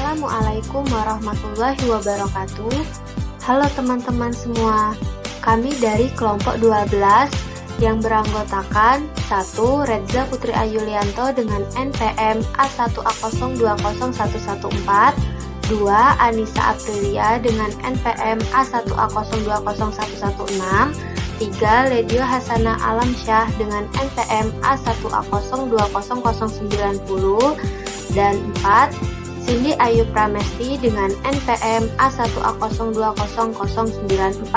Assalamualaikum warahmatullahi wabarakatuh. Halo teman-teman semua. Kami dari kelompok 12 yang beranggotakan 1. Reza Putri Ayulianto dengan NPM A1A020114, 2. Anissa Aprilia dengan NPM A1A020116, 3. Ledio Hasanah Alamsyah dengan NPM A1A020090, dan 4. Cindy Ayu Pramesti dengan NPM A1A020094.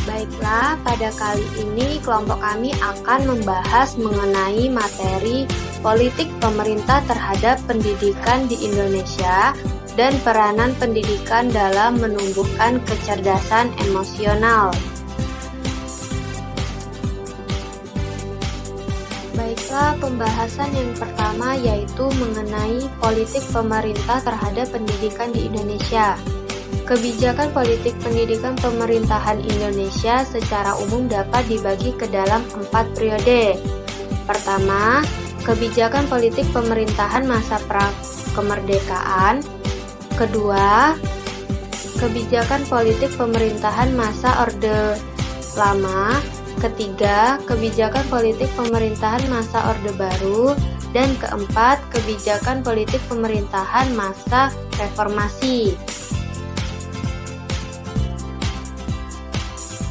Baiklah, pada kali ini kelompok kami akan membahas mengenai materi politik pemerintah terhadap pendidikan di Indonesia dan peranan pendidikan dalam menumbuhkan kecerdasan emosional. Baiklah, pembahasan yang pertama yaitu mengenai politik pemerintah terhadap pendidikan di Indonesia. Kebijakan politik pendidikan pemerintahan Indonesia secara umum dapat dibagi ke dalam 4 periode. Pertama, kebijakan politik pemerintahan masa pra-kemerdekaan. Kedua, kebijakan politik pemerintahan masa Orde Lama. Ketiga, kebijakan politik pemerintahan masa Orde Baru. Dan keempat, kebijakan politik pemerintahan masa reformasi.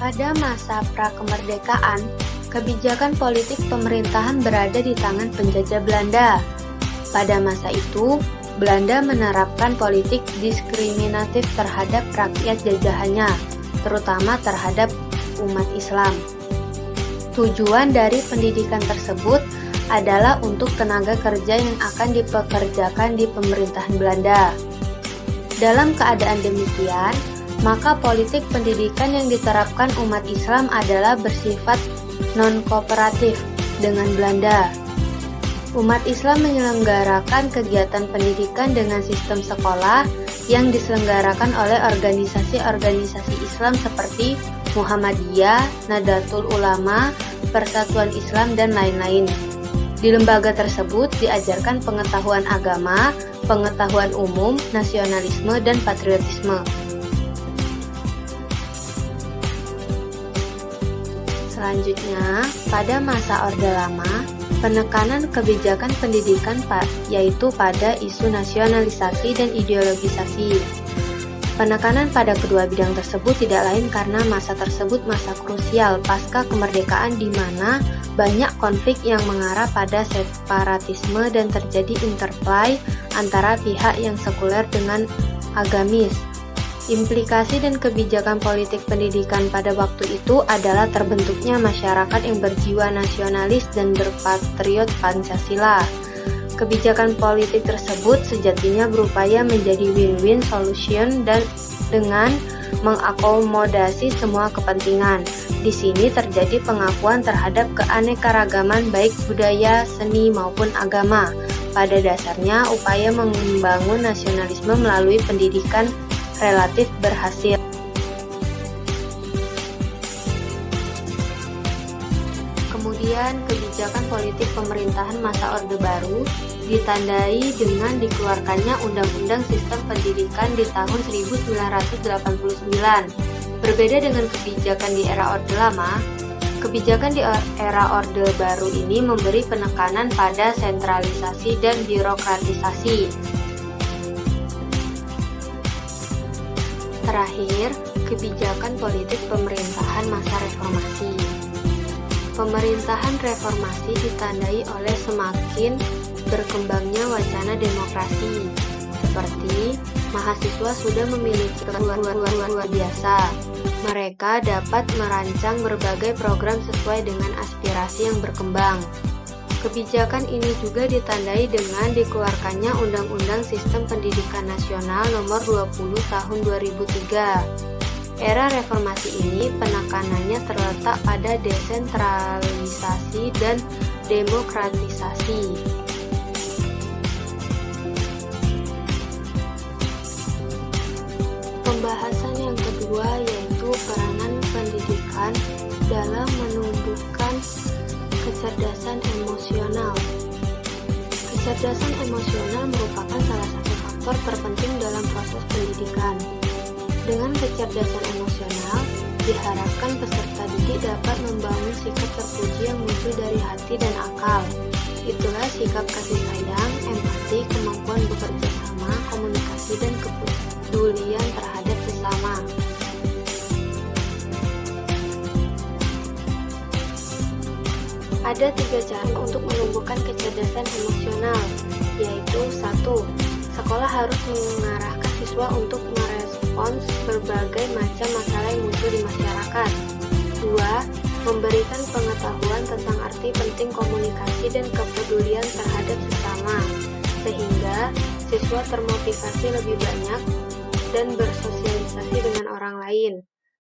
Pada masa pra-kemerdekaan, kebijakan politik pemerintahan berada di tangan penjajah Belanda. Pada masa itu, Belanda menerapkan politik diskriminatif terhadap rakyat jajahannya, terutama terhadap umat Islam. Tujuan dari pendidikan tersebut adalah untuk tenaga kerja yang akan dipekerjakan di pemerintahan Belanda. Dalam keadaan demikian, maka politik pendidikan yang diterapkan umat Islam adalah bersifat non-kooperatif dengan Belanda. Umat Islam menyelenggarakan kegiatan pendidikan dengan sistem sekolah yang diselenggarakan oleh organisasi-organisasi Islam seperti Muhammadiyah, Nahdlatul Ulama, Persatuan Islam, dan lain-lain. Di lembaga tersebut diajarkan pengetahuan agama, pengetahuan umum, nasionalisme, dan patriotisme. Selanjutnya, pada masa Orde Lama, penekanan kebijakan pendidikan yaitu pada isu nasionalisasi dan ideologisasi. Penekanan pada kedua bidang tersebut tidak lain karena masa tersebut masa krusial pasca kemerdekaan di mana banyak konflik yang mengarah pada separatisme dan terjadi interplay antara pihak yang sekuler dengan agamis. Implikasi dan kebijakan politik pendidikan pada waktu itu adalah terbentuknya masyarakat yang berjiwa nasionalis dan berpatriot Pancasila. Kebijakan politik tersebut sejatinya berupaya menjadi win-win solution dan dengan mengakomodasi semua kepentingan. Di sini terjadi pengakuan terhadap keanekaragaman baik budaya, seni maupun agama. Pada dasarnya, upaya membangun nasionalisme melalui pendidikan relatif berhasil. Kemudian, kebijakan politik pemerintahan masa Orde Baru ditandai dengan dikeluarkannya Undang-Undang Sistem Pendidikan di tahun 1989. Berbeda dengan kebijakan di era Orde Lama, kebijakan di era Orde Baru ini memberi penekanan pada sentralisasi dan birokratisasi. Terakhir, kebijakan politik pemerintahan masa reformasi. Pemerintahan reformasi ditandai oleh semakin berkembangnya wacana demokrasi, seperti mahasiswa sudah memiliki luar biasa. Mereka dapat merancang berbagai program sesuai dengan aspirasi yang berkembang. Kebijakan ini juga ditandai dengan dikeluarkannya Undang-Undang Sistem Pendidikan Nasional Nomor 20 Tahun 2003. Era reformasi ini penekanannya terletak pada desentralisasi dan demokratisasi. Pembahasan yang kedua yaitu peranan pendidikan dalam menumbuhkan kecerdasan emosional. Kecerdasan emosional merupakan salah satu faktor terpenting dalam proses pendidikan. Dengan kecerdasan emosional, diharapkan peserta didik dapat membangun sikap terpuji yang muncul dari hati dan akal. Itulah sikap kasih sayang, empati, kemampuan bekerja sama, komunikasi, dan kepedulian terhadap sesama. Ada 3 cara untuk menumbuhkan kecerdasan emosional, yaitu 1. Sekolah harus mengarahkan siswa untuk merespons berbagai macam masalah yang muncul di masyarakat. 2. Memberikan pengetahuan tentang arti penting komunikasi dan kepedulian terhadap sesama, sehingga siswa termotivasi lebih banyak dan bersosialisasi dengan orang lain.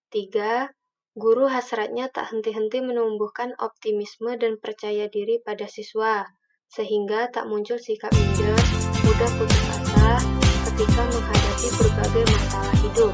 3. Guru hasratnya tak henti-henti menumbuhkan optimisme dan percaya diri pada siswa, sehingga tak muncul sikap minder, mudah putus asa ketika menghadapi berbagai masalah hidup.